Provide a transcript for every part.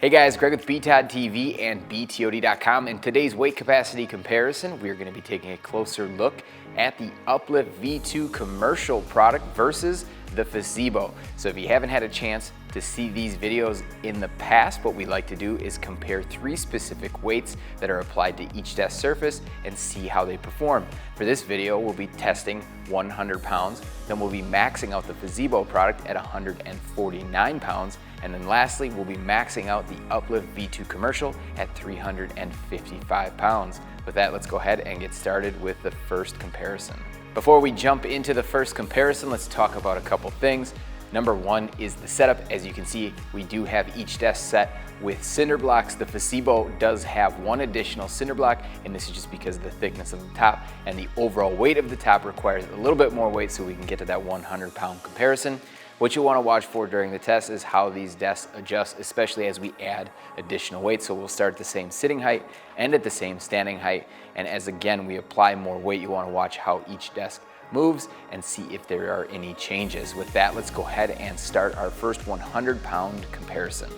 Hey guys, Greg with BTOD TV and BTOD.com. In today's weight capacity comparison, we're going to be taking a closer look at the Uplift V2 commercial product versus the Fezibo. So if you haven't had a chance to see these videos in the past, what we like to do is compare three specific weights that are applied to each desk surface and see how they perform. For this video, we'll be testing 100 pounds, then we'll be maxing out the Fezibo product at 149 pounds, and then lastly, we'll be maxing out the Uplift V2 commercial at 355 pounds. With that, let's go ahead and get started with the first comparison. Before we jump into the first comparison, let's talk about a couple things. Number one is the setup. As you can see, we do have each desk set with cinder blocks. The Fezibo does have one additional cinder block, and this is just because of the thickness of the top, and the overall weight of the top requires a little bit more weight so we can get to that 100-pound comparison. What you want to watch for during the test is how these desks adjust, especially as we add additional weight. So we'll start at the same sitting height and at the same standing height. And as again, we apply more weight, you want to watch how each desk moves and see if there are any changes. With that, let's go ahead and start our first 100-pound comparison.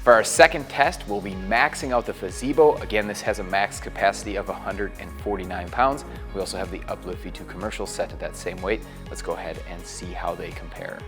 For our second test, we'll be maxing out the Fezibo. Again, this has a max capacity of 149 pounds. We also have the Uplift V2 commercial set to that same weight. Let's go ahead and see how they compare.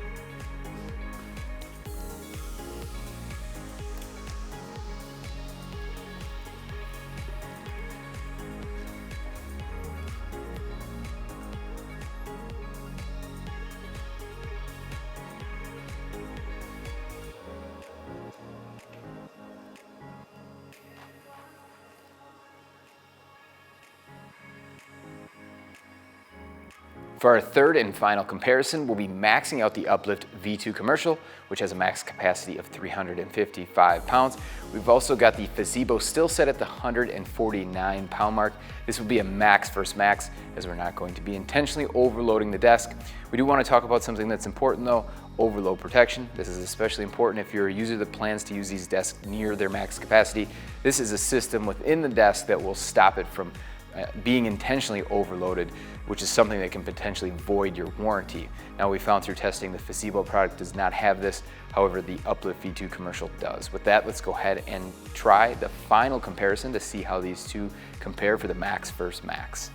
For our third and final comparison, we'll be maxing out the Uplift V2 commercial, which has a max capacity of 355 pounds. We've also got the Fezibo still set at the 149 pound mark. This will be a max versus max, as we're not going to be intentionally overloading the desk. We do want to talk about something that's important though, overload protection. This is especially important if you're a user that plans to use these desks near their max capacity. This is a system within the desk that will stop it from being intentionally overloaded, which is something that can potentially void your warranty. Now, we found through testing the Fezibo product does not have this, however the Uplift V2 commercial does. With that, let's go ahead and try the final comparison to see how these two compare for the max versus max.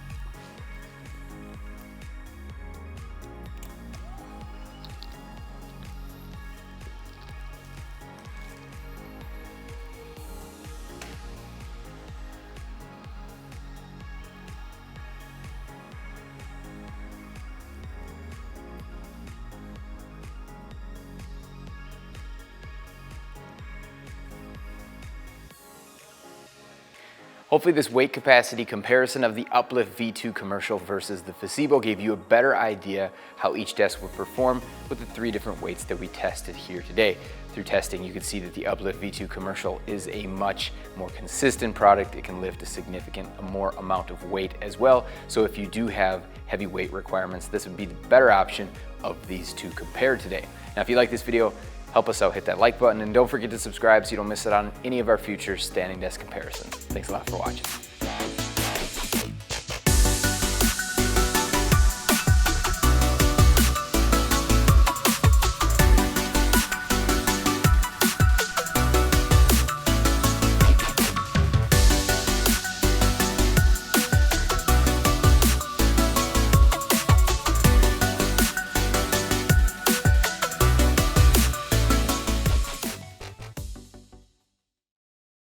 Hopefully this weight capacity comparison of the Uplift V2 commercial versus the Fezibo gave you a better idea how each desk will perform with the three different weights that we tested here today. Through testing, you can see that the Uplift V2 commercial is a much more consistent product. It can lift a significant more amount of weight as well. So if you do have heavy weight requirements, this would be the better option of these two compared today. Now, if you like this video, help us out, hit that like button, and don't forget to subscribe so you don't miss out on any of our future standing desk comparisons. Thanks a lot for watching.